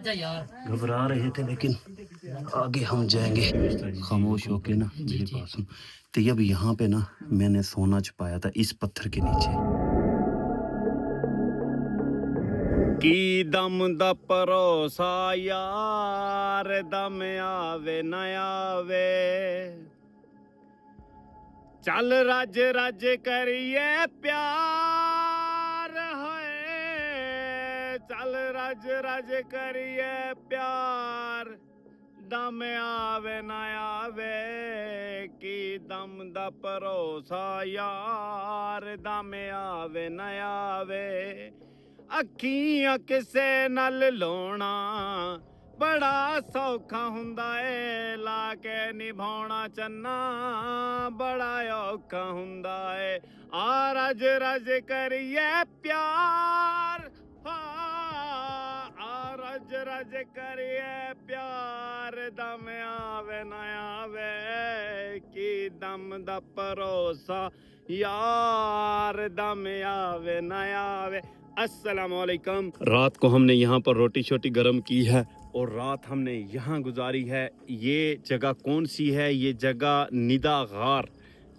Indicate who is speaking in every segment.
Speaker 1: घबरा रहे थे लेकिन आगे हम जाएंगे। खामोश होके ना मेरे पास हूँ। तो अब यहाँ पे ना मैंने सोना छुपाया था इस पत्थर के नीचे। की दम दा भरोसा यार दम आवे न आवे, चल रज रज करिए प्यार है, चल रज रज करिए प्यार दम आवे न आवे, की दम दा भरोसा यार दम आवे न आवे, ਅੱਖੀਆਂ ਕਿਸੇ ਨਾਲ ਲਾਉਣਾ ਬੜਾ ਸੌਖਾ ਹੁੰਦਾ ਏ, ਲਾ ਕੇ ਨਿਭਾਉਣਾ ਚੰਨਾ ਬੜਾ ਔਖਾ ਹੁੰਦਾ ਏ, ਆ ਰਜ ਰਜ ਕਰੀਏ ਪਿਆਰ, ਆ ਰਜ ਰਜ ਕਰੀਏ ਪਿਆਰ ਦਮ ਆਵੇ ਨਾ ਆਵੇ, ਕੀ ਦਮ ਦਾ ਭਰੋਸਾ यार दम आवे न आवे। अस्सलाम वालेकुम। रात को हमने यहाँ पर रोटी शोटी गरम की है और रात हमने यहाँ गुजारी है। ये जगह कौन सी है? ये जगह निदा गार,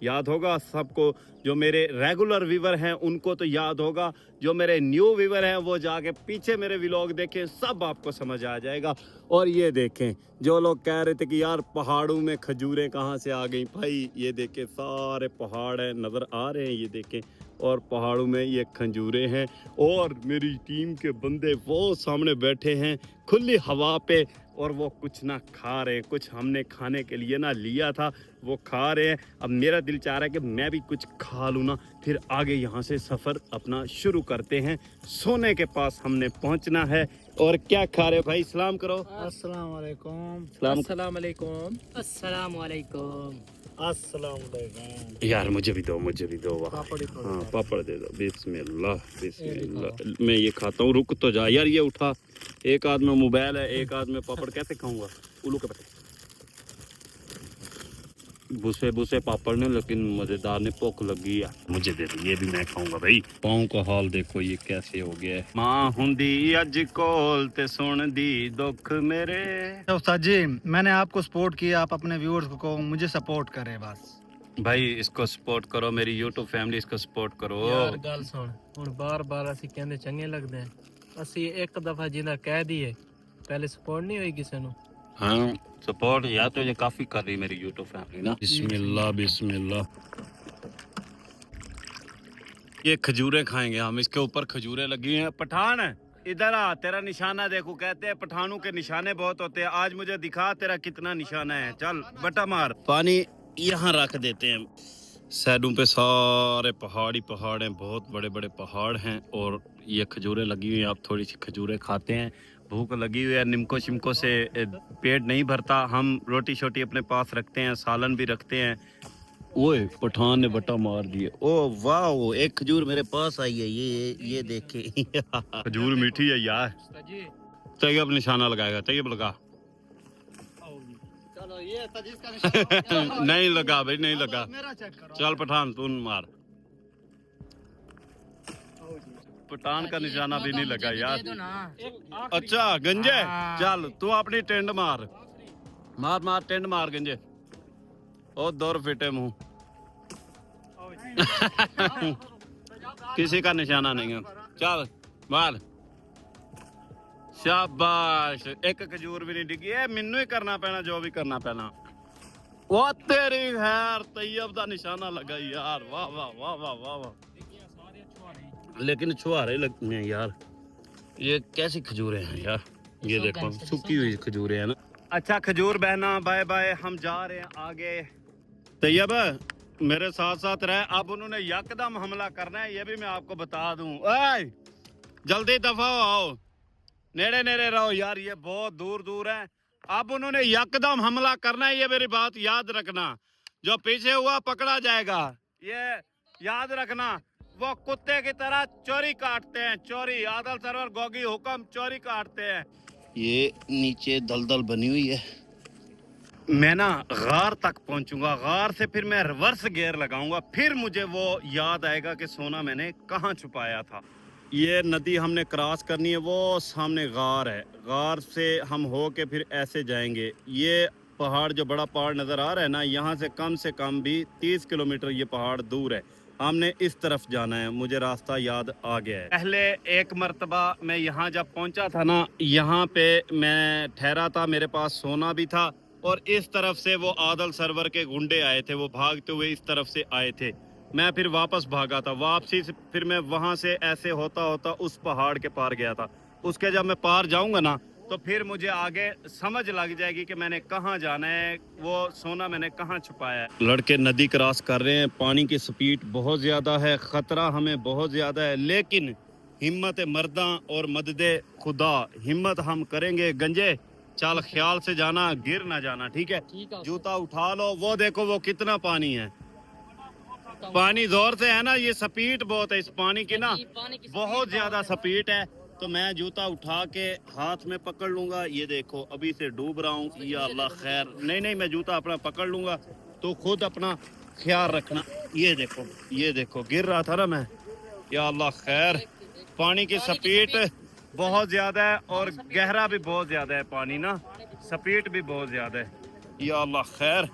Speaker 1: याद होगा सबको। जो मेरे रेगुलर व्यूवर हैं उनको तो याद होगा, जो मेरे न्यू व्यूवर हैं वो जाके पीछे मेरे व्लॉग देखें, सब आपको समझ आ जाएगा। और ये देखें, जो लोग कह रहे थे कि यार पहाड़ों में खजूरें कहाँ से आ गई, भाई ये देखें सारे पहाड़ हैं, नज़र आ रहे हैं, ये देखें, और पहाड़ों में ये खजूरें हैं। और मेरी टीम के बंदे वो सामने बैठे हैं खुली हवा पे, और वो कुछ ना खा रहे हैं, कुछ हमने खाने के लिए ना लिया था वो खा रहे हैं। अब मेरा दिल चाह रहा है कि मैं भी कुछ खा लूँ ना, फिर आगे यहाँ से सफ़र अपना शुरू करते हैं। सोने के पास हमने पहुँचना है। और क्या खा रहे हो भाई? सलाम करो।
Speaker 2: अस्सलाम वालेकुम।
Speaker 3: अस्सलाम वालेकुम। अस्सलाम वालेकुम।
Speaker 2: अस्सलाम वालेकुम।
Speaker 1: यार मुझे भी दो, मुझे भी दो। हाँ पापड़ दे दो। बिस्मिल्लाह बिस्मिल्लाह। मैं ये खाता हूँ, रुक तो जा यार। ये उठा, एक हाथ में मोबाइल है, एक हाथ में पापड़, कैसे खाऊंगा? उल्लू के पत्ते बुसे बुसे पापड़ ने, लेकिन मजेदार ने। भूख लगी है, मुझे दे दो, ये भी मैं खाऊंगा भाई। पाँव का हाल देखो ये कैसे हो गया है। माँ हुंदी अज कोल ते सुन दी दुख मेरे।
Speaker 2: उस्ताद जी, मैंने आपको सपोर्ट किया, आप अपने व्यूअर्स को मुझे सपोर्ट करें बस।
Speaker 1: भाई इसको सपोर्ट करो, मेरी यूट्यूब फैमिली इसको सपोर्ट करो।
Speaker 3: यार गल सुन, हुण बार बार असी कहंदे चंगे लगदे हैं, असी एक दफा जिंदा कह दिए, पहले सपोर्ट नहीं हुई किसी ਨੂੰ।
Speaker 1: हाँ सपोर्ट यार तो ये काफी कर रही मेरी यूट्यूब फैमिली ना। बिस्मिल्लाह बिस्मिल्लाह। ये खजूरें खाएंगे हम, इसके ऊपर खजूरें लगी हैं। पठान इधर आ, तेरा निशाना देखो। कहते हैं पठानों के निशाने बहुत होते हैं, आज मुझे दिखा तेरा कितना निशाना है। चल बटा मार। पानी यहाँ रख देते हैं। साइडों पे सारे पहाड़ी पहाड़ हैं, बहुत बड़े बड़े पहाड़ हैं, और ये खजूरें लगी हुई हैं। आप थोड़ी सी खजूरें खाते हैं, भूख लगी हुई है। निमको शिमको से पेट नहीं भरता, हम रोटी शोटी अपने पास रखते हैं, सालन भी रखते हैं। ओए पठान ने बटा मार दिए। ओ वाह, एक खजूर मेरे पास आई है, ये देखे। खजूर मीठी है यार। तैयब निशाना लगाएगा, तैयब लगा।
Speaker 2: चलो ये जिसका निशान
Speaker 1: नहीं लगा भाई, नहीं लगा।
Speaker 2: मेरा चेक करो।
Speaker 1: चल पठान तू मार। पठान का निशाना भी नहीं लगा यार। अच्छा गंजे, चल तू अपनी टेंड मार, मार मार टेंड मार गंजे। ओ दौर फिटे मुंह। किसी का निशाना नहीं है। चल मार, शाबाश। एक खजूर भी नहीं डिगी है, मैनू ही करना पैना जो भी करना पैना। वो तेरी खैर, तैयब दा निशाना लगा यार। वाह वाह वाह वाह वाह वाह। लेकिन छुहारे लगते हैं यार। ये कैसी खजूरें हैं यार, ये देखो सूखी हुई खजूरें हैं ना। अच्छा खजूर बहना बाय बाय, हम जा रहे हैं आगे। तैयब मेरे साथ साथ रहे। अब उन्होंने यकदम हमला करना है, ये भी मैं आपको बता दूं। ओए जल्दी दफा आओ, नेड़े नेड़े रहो यार, ये बहुत दूर दूर है। अब उन्होंने यकदम हमला करना है, ये मेरी बात याद रखना। जो पीछे हुआ पकड़ा जाएगा, ये याद रखना। वो कुत्ते की तरह चोरी काटते हैं, चोरी। आदल सरवर गोगी हुक्म, चोरी काटते हैं। ये नीचे दलदल बनी हुई है। मैं ना गार तक पहुंचूंगा, गार से फिर मैं रिवर्स गियर लगाऊंगा, फिर मुझे वो याद आएगा कि सोना मैंने कहाँ छुपाया था। ये नदी हमने क्रॉस करनी है, वो सामने गार है, गार से हम हो के फिर ऐसे जाएंगे। ये पहाड़ जो बड़ा पहाड़ नज़र आ रहा है ना, यहाँ से कम भी 30 किलोमीटर ये पहाड़ दूर है। हमने इस तरफ जाना है, मुझे रास्ता याद आ गया है। पहले एक मर्तबा मैं यहाँ जब पहुँचा था ना, यहाँ पे मैं ठहरा था, मेरे पास सोना भी था, और इस तरफ से वो आदल सरवर के गुंडे आए थे, वो भागते हुए इस तरफ से आए थे। मैं फिर वापस भागा था, वापसी से फिर मैं वहाँ से ऐसे होता होता उस पहाड़ के पार गया था। उसके जब मैं पार जाऊँगा ना, तो फिर मुझे आगे समझ लग जाएगी कि मैंने कहाँ जाना है, वो सोना मैंने कहाँ छुपाया है। लड़के नदी क्रॉस कर रहे हैं, पानी की स्पीड बहुत ज़्यादा है, ख़तरा हमें बहुत ज़्यादा है, लेकिन हिम्मत मर्दा और मदद खुदा, हिम्मत हम करेंगे। गंजे चल, ख्याल से जाना, गिर ना जाना, ठीक है? जूता उठा लो। वो देखो वो कितना पानी है, पानी जोर से है ना, ये स्पीड बहुत है इस पानी की ना, बहुत ज्यादा स्पीड है। तो मैं जूता उठा के हाथ में पकड़ लूंगा, ये देखो अभी से डूब रहा हूँ, या अल्लाह खैर। नहीं, मैं जूता अपना पकड़ लूंगा, तो खुद अपना ख्याल रखना। ये देखो गिर रहा था ना मैं, या अल्लाह खैर। पानी की स्पीड बहुत ज्यादा है और गहरा भी बहुत ज्यादा है पानी ना, स्पीड भी बहुत ज्यादा है, या अल्लाह खैर।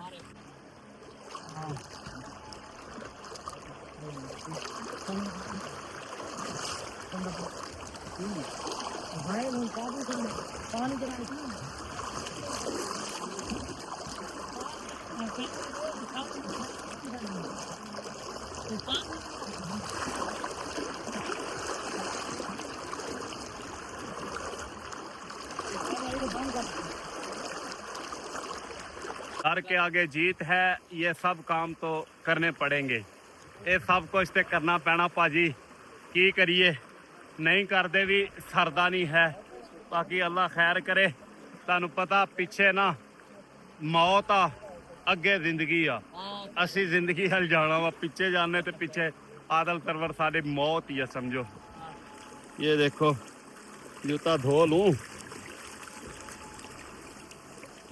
Speaker 1: हार के आगे जीत है, ये सब काम तो करने पड़ेंगे, ये सब कुछ तो करना पैना भाजी, की करिए, नहीं करते भी सरदा नहीं है। बाकी अल्लाह खैर करे। तुहानू पता पिछे ना मौत आ, अगे जिंदगी आ, असी जिंदगी हल जाना वा, पिछे जाने ते पिछे आदल सरवर साडी मौत ही है समझो। ये देखो जूता धो लूं,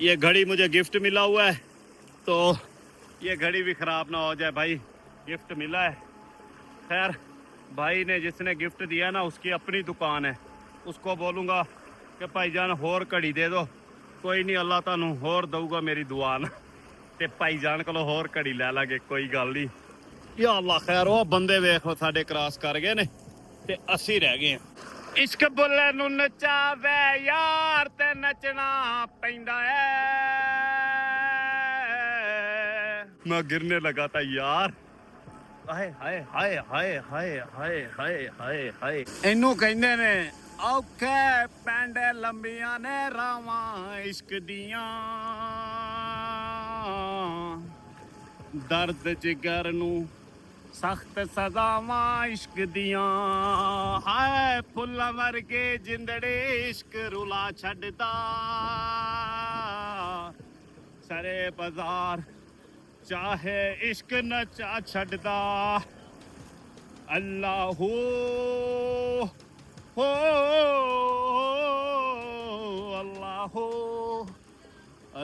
Speaker 1: ये घड़ी मुझे गिफ्ट मिला हुआ है, तो ये घड़ी भी ख़राब ना हो जाए भाई, गिफ्ट मिला है। खैर भाई ने जिसने गिफ्ट दिया ना, उसकी अपनी दुकान है, उसको बोलूँगा कि भाईजान होर घड़ी दे दो। कोई नहीं, अल्लाह तुहानू होर दऊगा मेरी दुआ ना, ते भाईजान कोलों होर घड़ी लै लांगे, कोई गल नहीं। या अल्लाह खैर। वो बंदे वेख साडे क्रॉस कर गए ने ते असी रह गए हैं। इश्क बुल्ले नू नचावे यार ते नचना पैंदा है। मैं गिरने लगा था यार, हाय हाय हाय हाय हाय हाय हाय हाय हाय। इनू कहंदे ने औखे पैंडे लंबियां ने रावां इश्क दियां, दर्द जिगर नू सख्त सजावां इश्क दियां, हाय फुल्लां वर्गे जिंदड़े इश्क रुला छड्डदा, सरे बाजार चाहे इश्क नचा छड्डदा। अल्लाहू हो अल्लाहू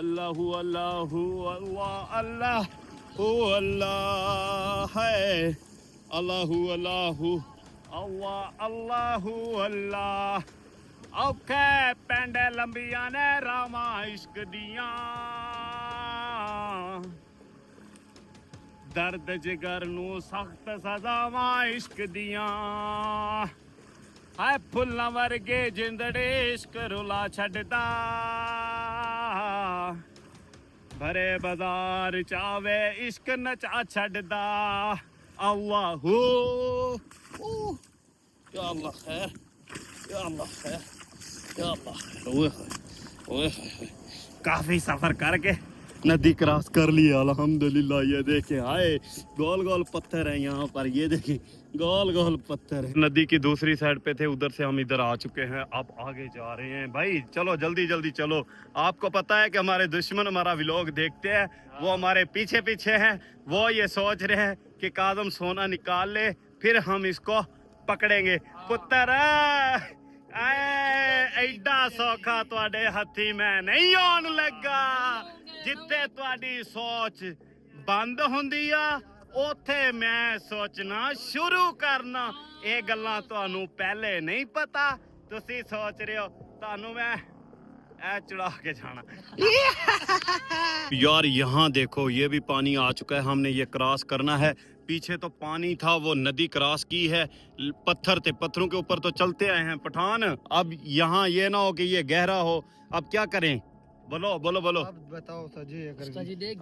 Speaker 1: अल्लाहू अल्लाहू अल्लाह अल्लाह ओ अल्लाह है, अल्लाहू अल्लाहू अल्लाह अल्लाहू अल्लाह। औखे पैंडे लंबियां ने रावां इश्क दियां, दर्द जिगर नू सख्त सजावां इश्क दियां, हाय फुल्लां वर्गे जिंदड़े इश्क रुला छड्डदा, भरे बाजार चावे इश्क नचा छड्डदा। अल्लाहू या अल्लाह खैर, या अल्लाह खैर, या अल्लाह खैर। ओए काफी सफर करके नदी क्रॉस कर लिया अल्हम्दुलिल्लाह। ये देखें, हाय गोल गोल पत्थर है यहाँ पर, ये देखें गोल गोल पत्थर है। नदी की दूसरी साइड पे थे, उधर से हम इधर आ चुके हैं, अब आगे जा रहे हैं। भाई चलो जल्दी जल्दी चलो। आपको पता है कि हमारे दुश्मन हमारा व्लॉग देखते हैं, वो हमारे पीछे पीछे हैं, वो ये सोच रहे हैं कि कादम सोना निकाल ले फिर हम इसको पकड़ेंगे। पुत्र एडा सौखा तुहाडे हथी मैं नहीं आउण लगा, जिथे तुहाडी सोच बंद हुंदी आ ਉੱਥੇ ਮੈਂ ਸੋਚਣਾ ਸ਼ੁਰੂ ਕਰਨਾ। ਇਹ ਗੱਲਾਂ ਤੁਹਾਨੂੰ ਪਹਿਲੇ ਨਹੀਂ ਪਤਾ, ਤੁਸੀਂ ਸੋਚ ਰਹੇ ਹੋ ਤੁਹਾਨੂੰ मैं चढ़ा के जाना। यार यहाँ देखो ये भी पानी आ चुका है, हमने ये क्रॉस करना है। पीछे तो पानी था, वो नदी क्रॉस की है, पत्थर थे, पत्थरों के ऊपर तो चलते आए हैं पठान। अब यहाँ ये ना हो कि ये गहरा हो, अब क्या करें? बोलो बोलो बोलो।
Speaker 2: अब बताओ सजी।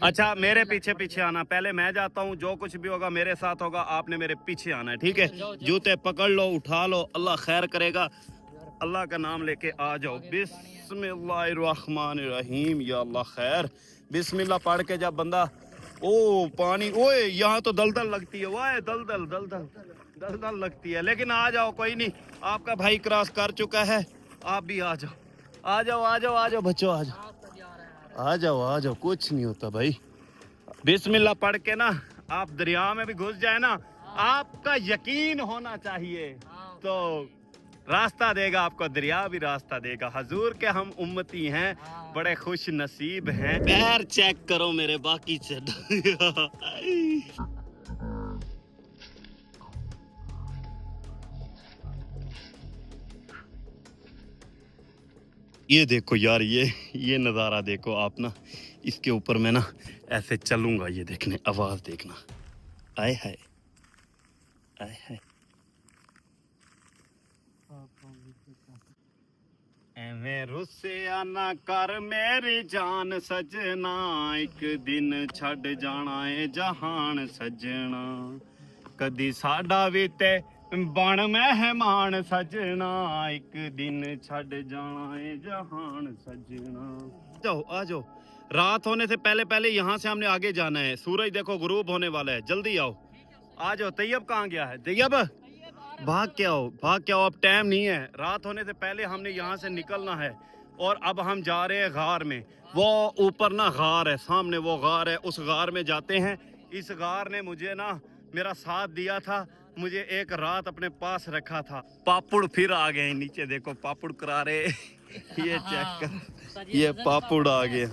Speaker 1: अच्छा मेरे पीछे पीछे आना, पहले मैं जाता हूँ, जो कुछ भी होगा मेरे साथ होगा, आपने मेरे पीछे आना है, ठीक है? जूते पकड़ लो, उठा लो, अल्लाह खैर करेगा। अल्लाह का नाम लेके आ जाओ। बिस्मिल्लाहिर्रहमानिर्रहीम। या अल्लाह खैर। बिस्मिल्लाह पढ़ के जब बंदा ओ पानी, ओए यहाँ तो दलदल लगती है, वाह दलदल दलदल दलदल लगती है, लेकिन आ जाओ कोई नहीं, आपका भाई क्रॉस कर चुका है, आप भी आ जाओ, आ जाओ आ जाओ आ जाओ बच्चों, आ जाओ आ जाओ आ जाओ, कुछ नहीं होता भाई। बिस्मिल्लाह पढ़ के ना आप दरिया में भी घुस जाए ना, आपका यकीन होना चाहिए तो रास्ता देगा आपको, दरिया भी रास्ता देगा। हजूर के हम उम्मती हैं, बड़े खुश नसीब हैं। पैर चेक करो मेरे, बाकी ये देखो यार, ये नज़ारा देखो आप ना, इसके ऊपर मैं ना ऐसे चलूंगा, ये देखने, आवाज़ देखना, आए हाय आए हाय। ਐਵੇਂ ਰੁੱਸਿਆ ਨਾ ਕਰ ਮੇਰੀ ਜਾਨ ਸਜਣਾ, ਇੱਕ ਦਿਨ ਛੱਡ ਜਾਣਾ ਏ ਜਹਾਨ ਸਜਣਾ, ਕਦੀ ਸਾਡਾ ਵੀ ਤੇ ਬਣ ਮਹਿਮਾਨ ਸਜਣਾ, ਇੱਕ ਦਿਨ ਛੱਡ ਜਾਣਾ ਏ जहान सजना। जाओ आ जाओ, रात होने से पहले पहले यहाँ से हमने आगे जाना है, सूरज देखो गुरूब होने वाला है, जल्दी आओ आ जाओ। तैयब कहाँ गया है? तैयब भाग के आओ, भाग के आओ, अब टाइम नहीं है, रात होने से पहले हमने यहाँ से निकलना है। और अब हम जा रहे हैं गार में, वो ऊपर ना गार है, सामने वो गार है, उस गार में जाते हैं। इस गार ने मुझे ना मेरा साथ दिया था, मुझे एक रात अपने पास रखा था। पापड़ फिर आ गए नीचे, देखो पापड़ करा रहे ये चेक कर, ये पापड़ आ गया।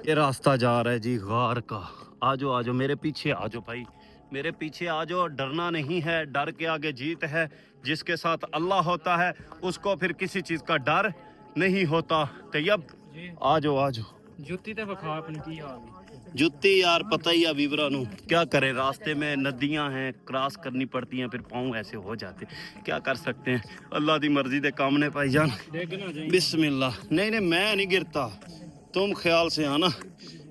Speaker 1: ये रास्ता जा रहा है जी गार का। आ जाओ आ जाओ, मेरे पीछे आ जाओ भाई, मेरे पीछे आ जाओ। डरना नहीं है, डर के आगे जीत है। जिसके साथ अल्लाह होता है उसको फिर किसी चीज़ का डर नहीं होता। तैयब आ जाओ आ जाओ।
Speaker 3: जुत्ती ते विखा अपनी की हाल है?
Speaker 1: जुत्ती यार पता ही है वीवरा नू, क्या करें, रास्ते में नदियां हैं, क्रॉस करनी पड़ती हैं, फिर पाँव ऐसे हो जाते, क्या कर सकते हैं, अल्लाह दी मर्जी दे काम ने भाईजान। बिस्मिल्लाह। नहीं नहीं मैं नहीं गिरता, तुम ख्याल से आना,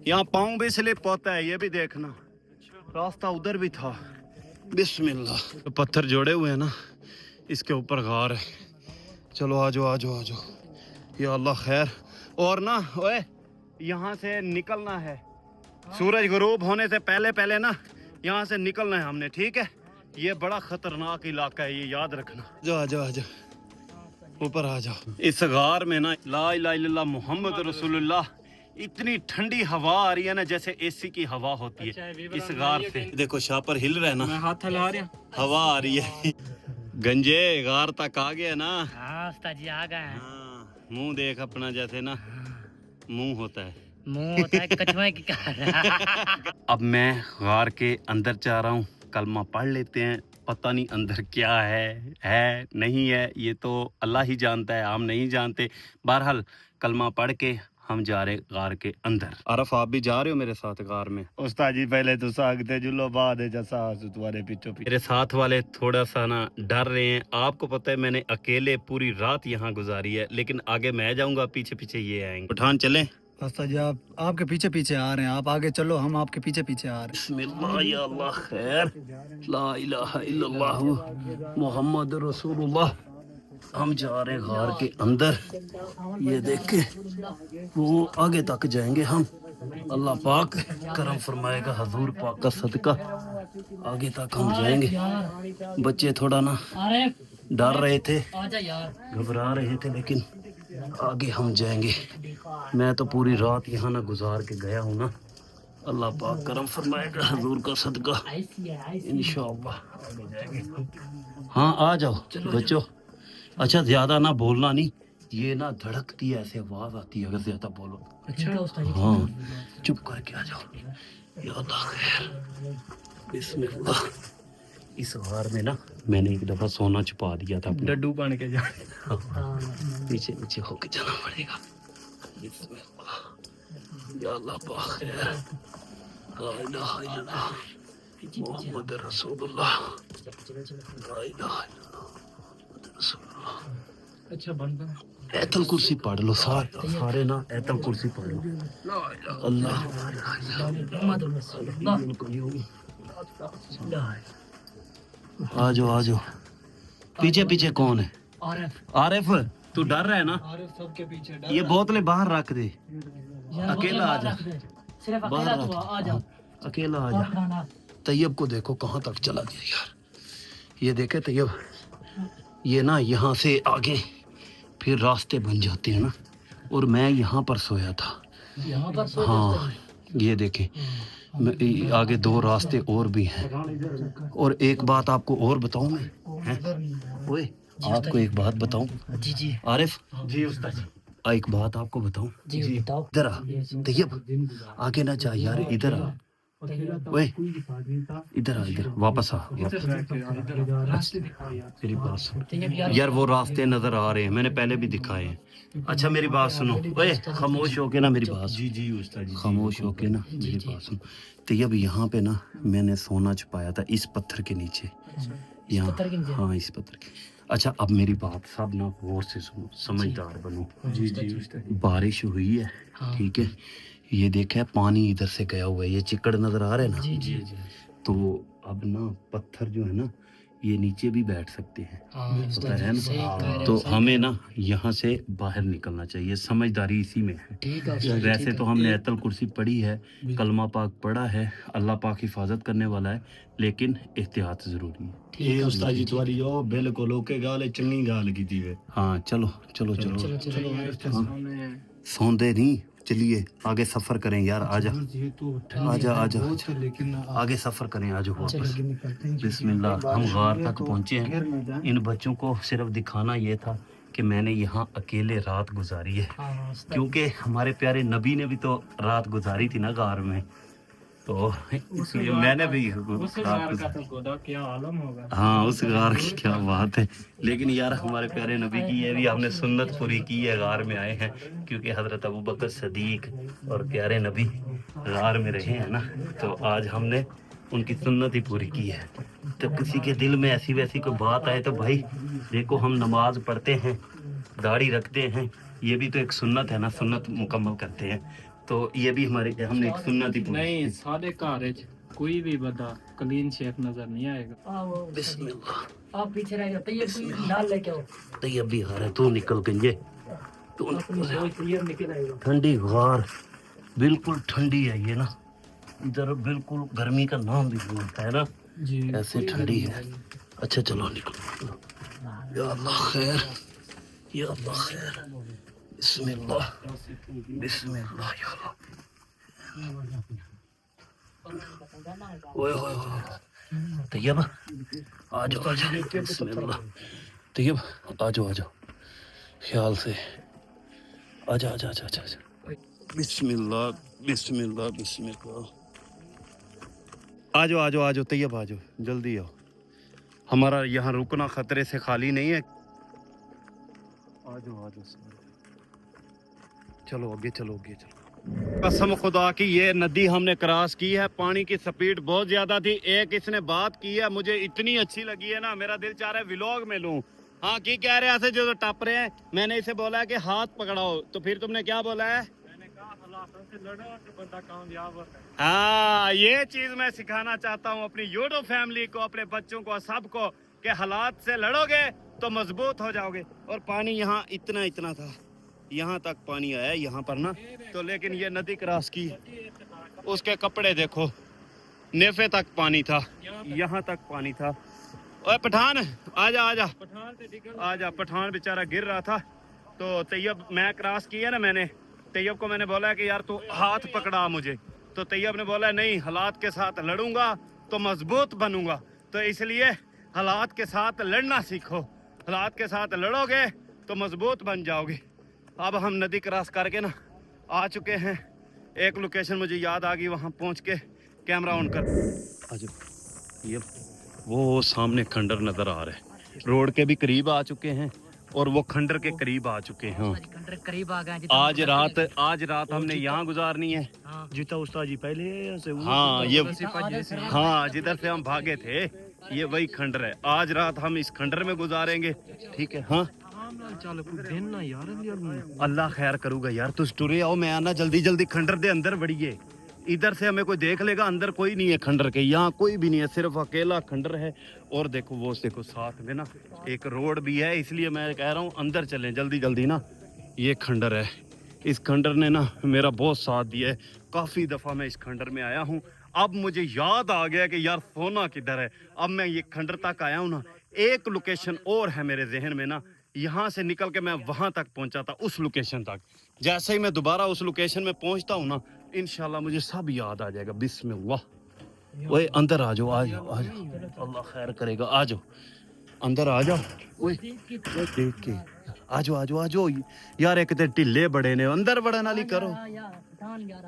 Speaker 1: यहाँ पाँव भी स्लिप होता है, ये भी देखना, रास्ता उधर भी था। बिस्मिल्लाह। तो पत्थर जोड़े हुए हैं ना, इसके ऊपर गार है। चलो आ जाओ आ जाओ आ जाओ। या अल्लाह खैर। और ना ओए यहाँ से निकलना है, सूरज गुरूब होने से पहले पहले ना यहाँ से निकलना है हमने, ठीक है? ये बड़ा खतरनाक इलाका है, ये याद रखना। जो आ जाओ आ जाओ, ऊपर आ जाओ। इस गार में ना ला इलाहा इल्लल्लाह मुहम्मद रसूलुल्लाह, इतनी ठंडी हवा आ रही है ना, जैसे एसी की हवा होती है इस गार से। देखो शापर हिल रहा है ना,
Speaker 3: हाथ हिला रहा,
Speaker 1: हवा आ रही है। गंजे गार तक आ गया ना।
Speaker 3: हाँ उस्ताद जी आ गए हैं।
Speaker 1: हाँ, मुंह देख अपना, जैसे ना मुंह होता है,
Speaker 3: मुंह होता है कछुए की कार।
Speaker 1: अब मैं गार के अंदर जा रहा हूँ, कलमा पढ़ लेते हैं, पता नहीं अंदर क्या है नहीं है, ये तो अल्लाह ही जानता है, हम नहीं जानते। बहरहाल कलमा पढ़ के हम जा रहे गार के अंदर। आरफ आप भी जा रहे हो मेरे साथ गार में? उस्ताद जी पहले तो सागते जुलो बाद जैसा तुम्हारे पीछे मेरे साथ वाले थोड़ा सा ना डर रहे हैं। आपको पता है मैंने अकेले पूरी रात यहाँ गुजारी है, लेकिन आगे मैं जाऊंगा, पीछे पीछे ये आएंगे। पठान चलें?
Speaker 2: रास्ता जी आप आपके पीछे पीछे आ रहे हैं, आप आगे चलो, हम आपके पीछे पीछे आ रहे हैं।
Speaker 1: बिस्मिल्लाह या अल्लाह खैर, ला इलाहा इल्लल्लाह मुहम्मद रसूलुल्लाह। हम जा रहे हैं गार के अंदर, ये देख के वो आगे तक जाएंगे हम, अल्लाह पाक करम फरमाएगा, हजूर पाक का सदका आगे तक हम जाएंगे। बच्चे थोड़ा ना डर रहे थे, घबरा रहे थे, लेकिन आगे हम जाएंगे। मैं तो पूरी रात यहाँ ना गुजार के गया हूँ ना, अल्लाह पाक करम फरमाएगा, हजूर का सदका इंशाअल्लाह आगे जाएंगे। हाँ आ जाओ बच्चों। अच्छा ज्यादा ना बोलना नहीं, ये ना धड़कती है, ऐसे आवाज आती है अगर ज्यादा बोलो। अच्छा हाँ चुप करके आ जाओ। या अल्लाह खैर, بسم اللہ. اس غار میں نا میں نے ایک دفعہ سونا چھپا دیا تھا اپنا.
Speaker 3: ڈڈو بن کے جا.
Speaker 1: پیچھے پیچھے ہو کے جانا پڑے گا. بسم اللہ. یا اللہ پاک ہے. لا الہ الا اللہ محمد رسول اللہ. لا الہ الا اللہ محمد رسول اللہ.
Speaker 3: اچھا بنتا ہے.
Speaker 1: ایت الکرسی پڑھ لو سارے نا. ایت الکرسی پڑھ لو. اللہ آ جاؤ آ جاؤ. پیچھے پیچھے کون ہے؟ عارف. تو ڈر رہا ہے نا؟
Speaker 3: سب کے پیچھے
Speaker 1: یہ بوتلیں باہر رکھ دے. اکیلا آ جا. باہر آ جا. اکیلا آ جا. طیب کو دیکھو کہاں تک چلا گیا یار. یہ دیکھے طیب, یہ نا یہاں سے آگے پھر راستے بن جاتے ہیں نا. اور میں یہاں پر سویا تھا. ہاں یہ دیکھیں آگے 2 راستے اور بھی ہیں. اور ایک بات آپ کو اور بتاؤں میں. اوئے آپ کو ایک بات بتاؤں.
Speaker 2: جی
Speaker 1: عارف.
Speaker 2: جی استاد جی.
Speaker 1: ایک بات آپ کو بتاؤں.
Speaker 2: جی بتاؤ.
Speaker 1: ادھر آ. طیب آگے نہ جا یار. ادھر آ. اوئے ادھر آ. ادھر واپس آ. میری بات سن یار. وہ راستے نظر آ رہے ہیں, میں نے پہلے بھی دکھائے ہیں. اچھا میری بات سنو. اوئے خاموش ہو کے نا میری بات.
Speaker 2: جی جی استاد جی.
Speaker 1: خاموش ہو کے نا میری بات سن. طیب یہاں پہ نا میں نے سونا چھپایا تھا اس پتھر کے نیچے. یہاں ہاں اس پتھر کے. اچھا اب میری بات سب نا غور سے سنو, سمجھدار بنو.
Speaker 2: جی جی استاد.
Speaker 1: بارش ہوئی ہے ٹھیک ہے. یہ دیکھا پانی ادھر سے گیا ہوا ہے. یہ چکڑ نظر آ رہے ہیں نا.
Speaker 2: جی جی.
Speaker 1: تو اب نا پتھر جو ہے نا یہ نیچے بھی بیٹھ سکتے ہیں. پتہ ہے نا. تو ہمیں نا یہاں سے باہر نکلنا چاہیے. سمجھداری اسی میں ہے. ویسے تو ہم نے ایت الکرسی پڑھی ہے, کلمہ پاک پڑھا ہے, اللہ پاک حفاظت کرنے والا ہے, لیکن احتیاط ضروری ہے.
Speaker 2: یہ استاد جی تمہاری جو بالکل اوکے گال ہے. چنگی گال کی تھی.
Speaker 1: ہاں چلو چلو چلو.
Speaker 3: سونے
Speaker 1: سوندے نہیں. چلیے آگے سفر کریں یار. آ جا آ جا آ جا.
Speaker 2: لیکن
Speaker 1: آگے سفر کریں. آ جاؤ واپس. بسم اللہ. ہم غار تک پہنچے ہیں. ان بچوں کو صرف دکھانا یہ تھا کہ میں نے یہاں اکیلے رات گزاری ہے, کیونکہ ہمارے پیارے نبی نے بھی تو رات گزاری تھی نا غار میں. تو اس لیے میں نے بھی
Speaker 3: کیا عالم ہوگا.
Speaker 1: ہاں اس غار کی کیا بات ہے. لیکن یار ہمارے پیارے نبی کی یہ بھی ہم نے سنت پوری کی ہے. غار میں آئے ہیں کیونکہ حضرت ابوبکر صدیق اور پیارے نبی غار میں رہے ہیں نا. تو آج ہم نے ان کی سنت ہی پوری کی ہے. تو کسی کے دل میں ایسی ویسی کوئی بات آئے تو بھائی دیکھو ہم نماز پڑھتے ہیں, داڑھی رکھتے ہیں, یہ بھی تو ایک سنت ہے نا. سنت مکمل کرتے ہیں. تو یہ بھی ہمارے ہم نے ایک سنت ہی پوری.
Speaker 3: نہیں سارے گھر کوئی بھی بندہ کلین شیف نظر نہیں آئے گا.
Speaker 1: بسم اللہ.
Speaker 4: آپ پیچھے رہ جاتے یہ کوئی نال لے کے آؤ.
Speaker 1: طیب بھی آ رہا ہے. تو نکل گنجے. تو
Speaker 4: نکل آئے گا.
Speaker 1: ٹھنڈی غار بالکل ٹھنڈی ہے یہ نا. ادھر بالکل گرمی کا نام بھی نہیں ہوتا ہے نا.
Speaker 3: جی
Speaker 1: ایسے ٹھنڈی ہے. اچھا چلو نکلو. یا اللہ خیر. یا اللہ خیر. بسم اللہ. بسم اللہ. یا اللہ. اوئے ہوئے ہوئے. طیب آ جاؤ آ جاؤ. بسم اللہ. طیب آ جاؤ آ جاؤ. خیال سے آ جا آ جا آ جا. بسم اللہ. بسم اللہ. بسم اللہ. آ جاؤ آ جاؤ آ جاؤ. طیب آ جاؤ جلدی آؤ. ہمارا یہاں رکنا خطرے سے خالی نہیں ہے. آ جاؤ آ جاؤ. چلو آگے چلو آگے چلو. قسم خدا کی یہ ندی ہم نے کراس کی ہے. پانی کی سپیڈ بہت زیادہ تھی. ایک اس نے بات کی ہے مجھے اتنی اچھی لگی ہے نا, میرا دل چاہ رہا ہے ولاگ میں لوں. ہاں کی کہہ رہے ایسے جو ٹپ رہے ہیں. میں نے اسے بولا ہے کہ ہاتھ پکڑاؤ, تو پھر تم نے کیا بولا ہے؟
Speaker 3: میں نے کہا حالاتوں سے لڑو تو بندہ کامیاب ہوتا ہے.
Speaker 1: ہاں یہ چیز میں سکھانا چاہتا ہوں اپنی یوٹیوب فیملی کو, اپنے بچوں کو, سب کو, کہ حالات سے لڑو گے تو مضبوط ہو جاؤ گے. اور پانی یہاں اتنا اتنا تھا, یہاں تک پانی آیا یہاں پر نا. تو لیکن یہ ندی کراس کی, اس کے کپڑے دیکھو, نیفے تک پانی تھا, یہاں تک پانی تھا. اوے پٹھان آ جا آ جا آ جا. پٹھان بیچارہ گر رہا تھا. تو طیب میں کراس کیا نا, میں نے طیب کو میں نے بولا کہ یار تو ہاتھ پکڑا مجھے. تو طیب نے بولا نہیں, حالات کے ساتھ لڑوں گا تو مضبوط بنوں گا. تو اس لیے حالات کے ساتھ لڑنا سیکھو. حالات کے ساتھ لڑو گے تو مضبوط بن جاؤ گے. اب ہم ندی کراس کر کے نا آ چکے ہیں. ایک لوکیشن مجھے یاد آ گئی, وہاں پہنچ کے کیمرہ آن کر. آ جاؤ ये वो सामने खंडर नजर आ रहा है, रोड के भी करीब आ चुके हैं और वो खंडर के करीब आ चुके हैं।
Speaker 4: करीब आ गए
Speaker 1: आज रात हमने यहाँ गुजारनी है।
Speaker 5: जीता उस्ताद जी पहले से
Speaker 1: हाँ ये हाँ जिधर से हम भागे थे ये वही खंडर है। आज रात हम इस खंडर में गुजारेंगे, ठीक है। हाँ अल्लाह खैर करूँगा यार, तुझ टुरे आओ, मैं आना जल्दी जल्दी खंडर दे अंदर बढ़िए। इधर से हमें कोई देख लेगा, अंदर कोई नहीं है खंडर के, यहाँ कोई भी नहीं है, सिर्फ अकेला खंडर है। और देखो वो देखो साथ में ना एक रोड भी है, इसलिए मैं कह रहा हूँ अंदर चलें जल्दी जल्दी ना। ये खंडर है, इस खंडर ने ना मेरा बहुत साथ दिया है, काफ़ी दफ़ा मैं इस खंडर में आया हूँ। अब मुझे याद आ गया कि यार सोना किधर है। अब मैं ये खंडर तक आया हूँ ना, एक लोकेशन और है मेरे जहन में ना, यहाँ से निकल के मैं वहाँ तक पहुँचा था, उस लोकेशन तक। जैसे ही मैं दोबारा उस लोकेशन में पहुँचता हूँ ना, इंशाल्लाह मुझे सब याद आ जाएगा। बिस्मिल्लाह। ओए अंदर आ जाओ, आ जाओ, आ जाओ, अल्लाह खैर करेगा, आ जाओ अंदर आ जाओ। ओए देख के आ जाओ, आ जाओ, आ जाओ यार, एक तो ढिले बड़े ने, अंदर बड़े नाली करो।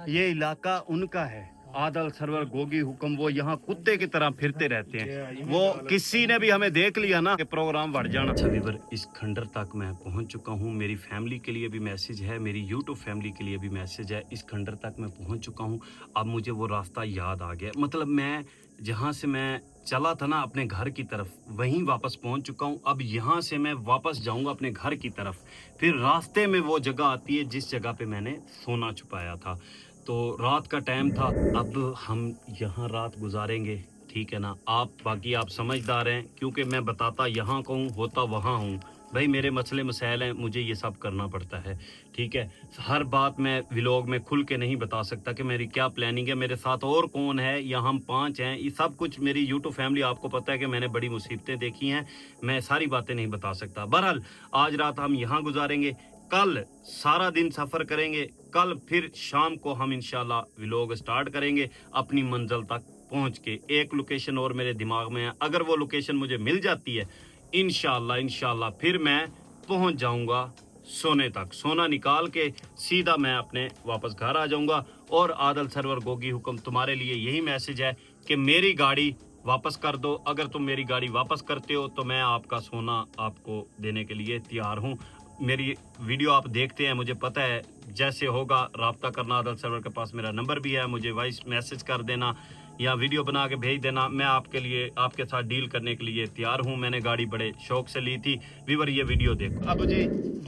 Speaker 1: ये इलाका उनका है, आदल सरवर गोगी हुक्म, वो यहाँ कुत्ते की तरह फिरते रहते हैं। वो किसी ने भी हमें देख लिया ना कि प्रोग्राम बढ़ जाना। छबीवर इस खंडर तक मैं पहुँच चुका हूँ। मेरी फैमिली के लिए भी मैसेज है, मेरी यूट्यूब फैमिली के लिए भी मैसेज है। इस खंडर तक मैं पहुँच चुका हूँ। अब मुझे वो रास्ता याद आ गया, मतलब मैं जहाँ से मैं चला था ना अपने घर की तरफ, वहीं वापस पहुँच चुका हूँ। अब यहाँ से मैं वापस जाऊँगा अपने घर की तरफ। फिर रास्ते में वो जगह आती है जिस जगह पे मैंने सोना छुपाया था। तो रात का टाइम था, अब हम यहाँ रात गुजारेंगे, ठीक है ना। आप बाकी आप समझदार हैं, क्योंकि मैं बताता यहाँ को हूँ, होता वहाँ हूँ। भाई मेरे मसले मसाइल हैं, मुझे ये सब करना पड़ता है, ठीक है। हर बात मैं व्लॉग में खुल के नहीं बता सकता कि मेरी क्या प्लानिंग है, मेरे साथ और कौन है, या हम 5 हैं, ये सब कुछ मेरी यूट्यूब फैमिली, आपको पता है कि मैंने बड़ी मुसीबतें देखी हैं, मैं सारी बातें नहीं बता सकता। बहरहाल आज रात हम यहाँ गुजारेंगे, कल सारा दिन सफ़र करेंगे, कल फिर शाम को हम इंशाल्लाह व्लॉग स्टार्ट करेंगे अपनी मंजिल तक पहुँच के। एक लोकेशन और मेरे दिमाग में है, अगर वो लोकेशन मुझे मिल जाती है इंशाल्लाह फिर मैं पहुंच जाऊंगा सोने तक। सोना निकाल के सीधा मैं अपने वापस घर आ जाऊंगा। और आदल सरवर गोगी हुक्म, तुम्हारे लिए यही मैसेज है कि मेरी गाड़ी वापस कर दो। अगर तुम मेरी गाड़ी वापस करते हो तो मैं आपका सोना आपको देने के लिए तैयार हूँ। मेरी वीडियो आप देखते हैं, मुझे पता है, जैसे होगा राब्ता करना। आदल सरवर के पास मेरा नंबर भी है, मुझे वॉइस मैसेज कर देना या वीडियो बना के भेज देना। मैं आपके लिए, आपके साथ डील करने के लिए तैयार हूँ। मैंने गाड़ी बड़े शौक से ली थी। वीवर ये वीडियो देखो। अब जी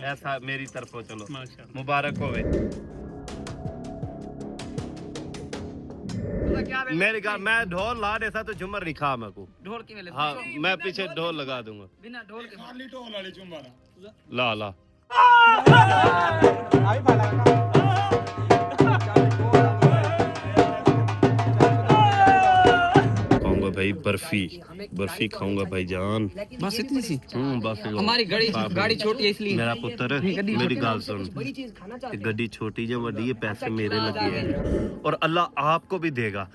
Speaker 1: ऐसा मेरी तरफ हो, चलो मुबारक होवे। मेरी गाड़ी मैं ढोल ला देता तो झुमर दिखा मेरे को। ढोल की हाँ मैं पीछे ढोल लगा दूंगा, बिना ढोल के खाली ढोल वाले झुमर ला ला। खाऊंगा भाई बर्फी खाऊंगा भाई जान, बस इतनी सी। बस हमारी गाड़ी छोटी है इसलिए। मेरा पुत्र मेरी गाल सुन, गड्डी छोटी जो वड्डी है, पैसे मेरे लगे हैं और अल्लाह आपको भी देगा।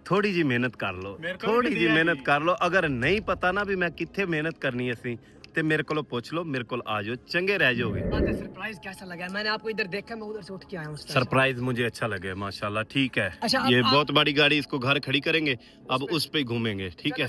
Speaker 1: थोड़ी जी मेहनत कर लो, थोड़ी जी मेहनत कर लो। अगर नहीं पता ना भी मैं कितने मेहनत करनी है सी, ते मेरे को पूछ लो, मेरे को आ जाओ, चंगे रह जाओगे।
Speaker 4: सरप्राइज कैसा लगा? मैंने आपको इधर देखा, मैं उधर से उठ के आया हूँ।
Speaker 1: सरप्राइज मुझे अच्छा लगे माशाल्लाह, ठीक है। अच्छा, ये बहुत बड़ी गाड़ी, इसको घर खड़ी करेंगे, अब उस पे घूमेंगे, ठीक है।